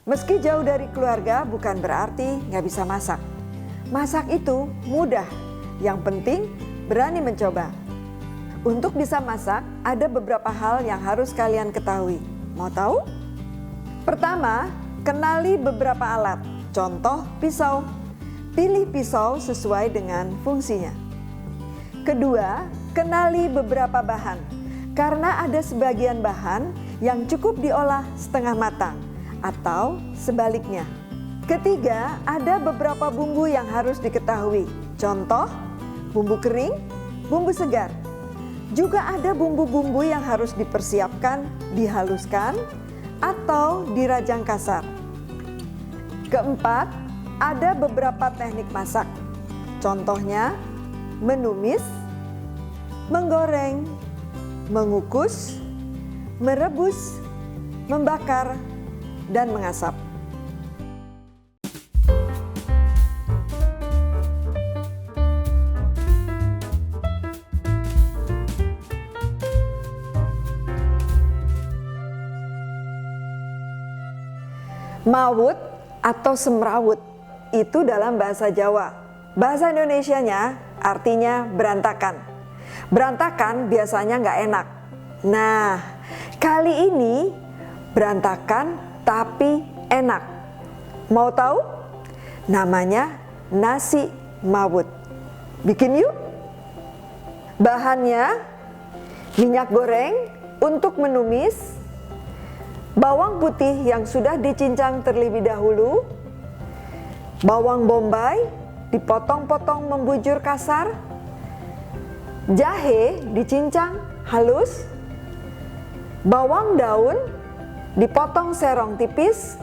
Meski jauh dari keluarga bukan berarti nggak bisa masak. Masak itu mudah, yang penting berani mencoba. Untuk bisa masak, ada beberapa hal yang harus kalian ketahui. Mau tahu? Pertama, kenali beberapa alat. Contoh pisau. Pilih pisau sesuai dengan fungsinya. Kedua, kenali beberapa bahan. Karena ada sebagian bahan yang cukup diolah setengah matang atau sebaliknya. Ketiga, ada beberapa bumbu yang harus diketahui. Contoh, bumbu kering, bumbu segar. Juga ada bumbu-bumbu yang harus dipersiapkan, dihaluskan, atau dirajang kasar. Keempat, ada beberapa teknik masak. Contohnya, menumis, menggoreng, mengukus, merebus, membakar, dan mengasap. Mawut atau semrawut itu dalam bahasa Jawa. Bahasa Indonesianya artinya berantakan. Berantakan biasanya nggak enak. Nah, kali ini berantakan tapi enak. Mau tahu? Namanya nasi mawut. Bikin yuk. Bahannya minyak goreng untuk menumis, bawang putih yang sudah dicincang terlebih dahulu, bawang bombay dipotong-potong membujur kasar, jahe dicincang halus, bawang daun dipotong serong tipis,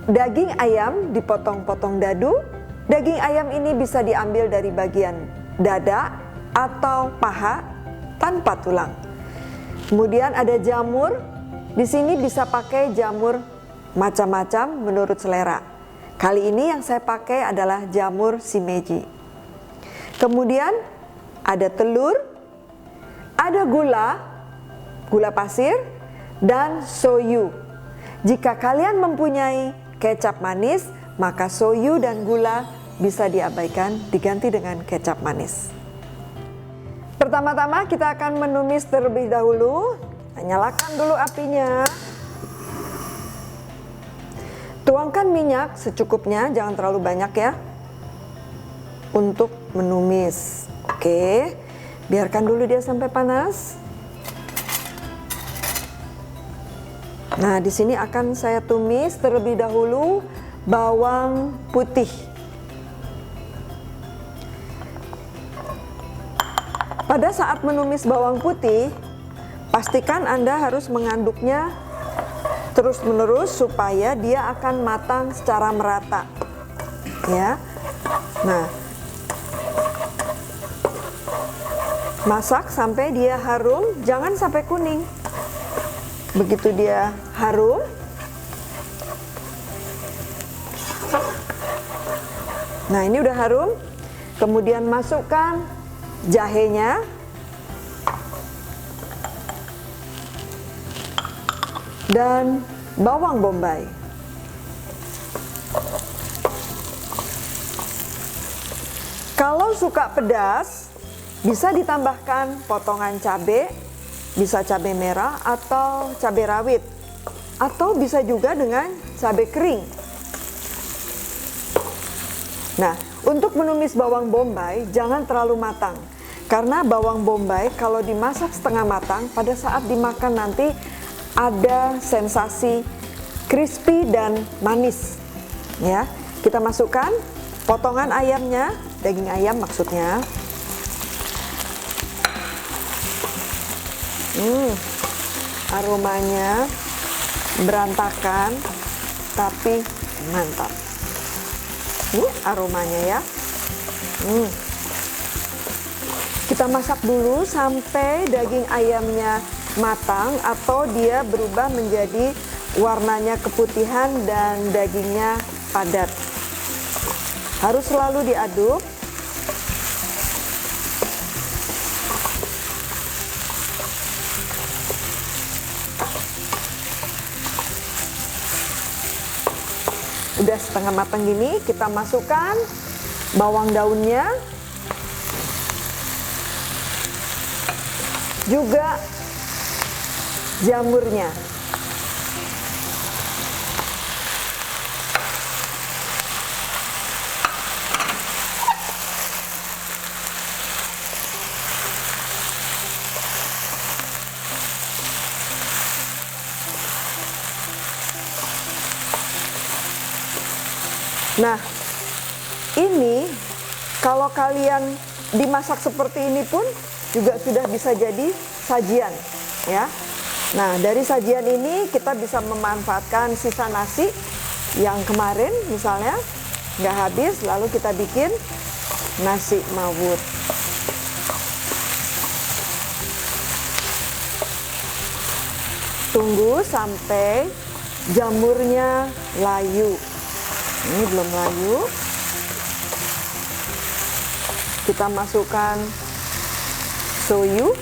daging ayam dipotong-potong dadu. Daging ayam ini bisa diambil dari bagian dada atau paha tanpa tulang. Kemudian ada jamur. Di sini bisa pakai jamur macam-macam menurut selera. Kali ini yang saya pakai adalah jamur shimeji. Kemudian ada telur, ada gula pasir, dan soyu. Jika kalian mempunyai kecap manis, maka soyu dan gula bisa diabaikan, diganti dengan kecap manis. Pertama-tama kita akan menumis terlebih dahulu. Nyalakan dulu apinya. Tuangkan minyak secukupnya, jangan terlalu banyak ya, untuk menumis. Oke, biarkan dulu dia sampai panas. Nah, di sini akan saya tumis terlebih dahulu bawang putih. Pada saat menumis bawang putih, pastikan Anda harus mengaduknya terus-menerus supaya dia akan matang secara merata. Ya. Nah, masak sampai dia harum, jangan sampai kuning. Begitu dia harum, nah ini udah harum, kemudian masukkan jahenya, dan bawang bombay. Kalau suka pedas, bisa ditambahkan potongan cabai, bisa cabai merah atau cabai rawit, atau bisa juga dengan cabai kering. Nah, untuk menumis bawang bombay jangan terlalu matang, karena bawang bombay kalau dimasak setengah matang, pada saat dimakan nanti ada sensasi crispy dan manis. Ya, kita masukkan potongan ayamnya, daging ayam maksudnya. Aromanya berantakan tapi mantap. Aromanya ya. Kita masak dulu sampai daging ayamnya matang atau dia berubah menjadi warnanya keputihan dan dagingnya padat. Harus selalu diaduk. udah setengah matang gini, kita masukkan bawang daunnya, juga jamurnya. Nah, ini kalau kalian dimasak seperti ini pun juga sudah bisa jadi sajian, ya. Nah, dari sajian ini kita bisa memanfaatkan sisa nasi yang kemarin misalnya nggak habis, lalu kita bikin nasi mawut. Tunggu sampai jamurnya layu. Ini belum layu. Kita masukkan soyu.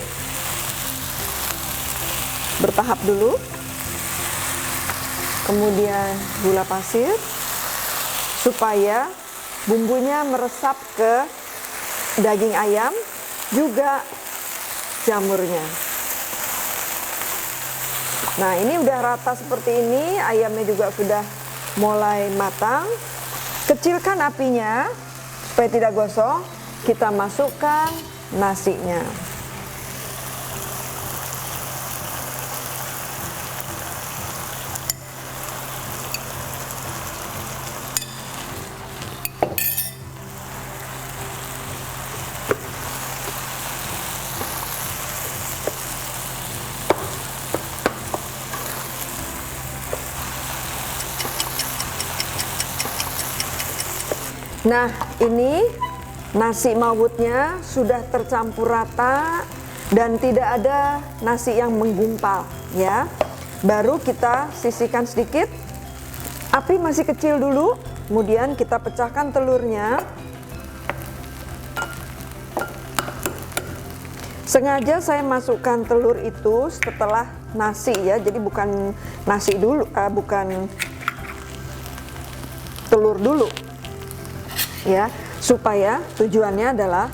Bertahap dulu. Kemudian gula pasir. Supaya bumbunya meresap ke daging ayam, juga jamurnya. Nah, ini udah rata seperti ini, ayamnya juga sudah mulai matang. Kecilkan apinya supaya tidak gosong. Kita masukkan nasinya. Nah, ini nasi mawutnya sudah tercampur rata dan tidak ada nasi yang menggumpal, ya. Baru kita sisihkan sedikit. Api masih kecil dulu, kemudian kita pecahkan telurnya. Sengaja saya masukkan telur itu setelah nasi, ya. Jadi bukan nasi dulu, bukan telur dulu. Ya, supaya tujuannya adalah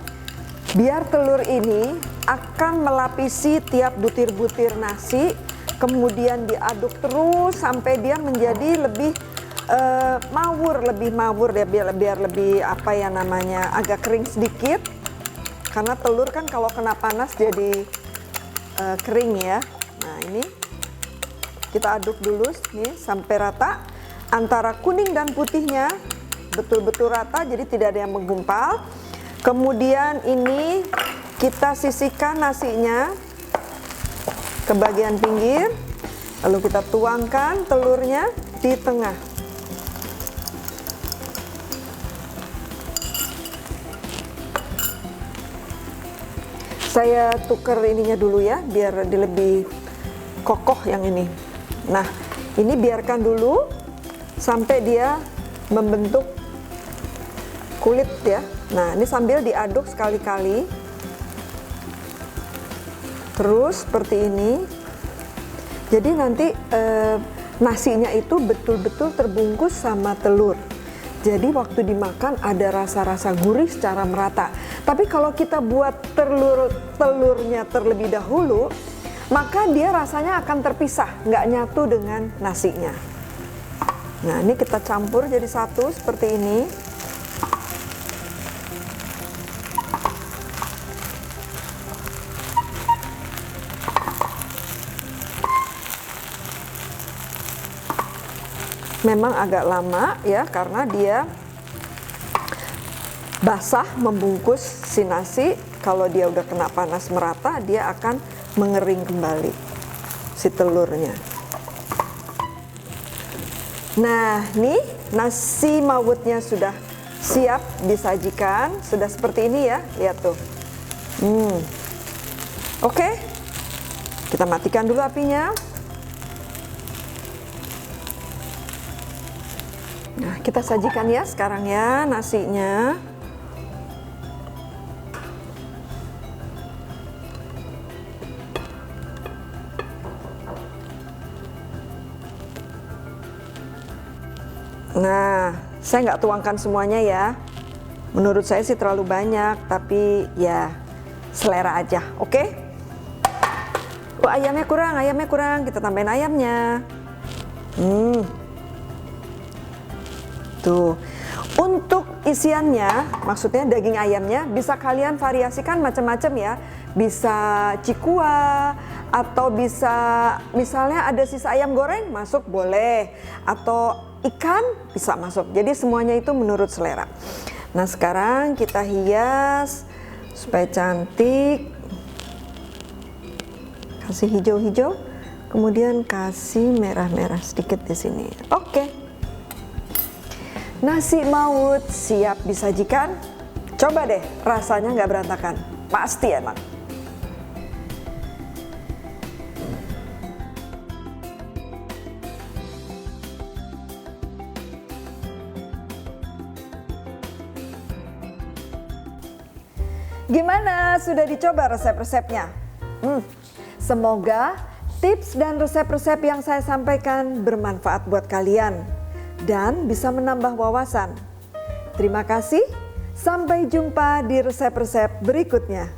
biar telur ini akan melapisi tiap butir-butir nasi, kemudian diaduk terus sampai dia menjadi lebih mawur ya, biar lebih apa ya namanya, agak kering sedikit, karena telur kan kalau kena panas jadi kering ya. Nah, ini kita aduk dulu nih sampai rata antara kuning dan putihnya. Betul-betul rata, jadi tidak ada yang menggumpal. Kemudian ini kita sisihkan nasinya ke bagian pinggir, lalu kita tuangkan telurnya di tengah. Saya tuker ininya dulu ya, biar lebih kokoh yang ini. Nah, ini biarkan dulu sampai dia membentuk kulit ya. Nah, ini sambil diaduk sekali-kali. Terus seperti ini. Jadi nanti nasinya itu betul-betul terbungkus sama telur. Jadi waktu dimakan ada rasa-rasa gurih secara merata. Tapi kalau kita buat telurnya terlebih dahulu, maka dia rasanya akan terpisah, nggak nyatu dengan nasinya. Nah, ini kita campur jadi satu seperti ini. Memang agak lama ya, karena dia basah membungkus si nasi. Kalau dia udah kena panas merata, dia akan mengering kembali si telurnya. Nah, nih nasi mawutnya sudah siap disajikan, sudah seperti ini ya, lihat tuh. Oke, kita matikan dulu apinya. Nah, kita sajikan ya sekarang ya nasinya. Nah, saya nggak tuangkan semuanya ya. Menurut saya sih terlalu banyak, tapi ya selera aja, oke? Oh, ayamnya kurang, kita tambahin ayamnya. Tuh, untuk isiannya, maksudnya daging ayamnya bisa kalian variasikan macam-macam ya. Bisa cikua, atau bisa misalnya ada sisa ayam goreng masuk boleh, atau ikan bisa masuk. Jadi semuanya itu menurut selera. Nah sekarang kita hias supaya cantik. Kasih hijau-hijau, kemudian kasih merah-merah sedikit di sini. Oke. Nasi maut siap disajikan. Coba deh, rasanya nggak berantakan. Pasti enak. Gimana? Sudah dicoba resep-resepnya? Semoga tips dan resep-resep yang saya sampaikan bermanfaat buat kalian dan bisa menambah wawasan. Terima kasih, sampai jumpa di resep-resep berikutnya.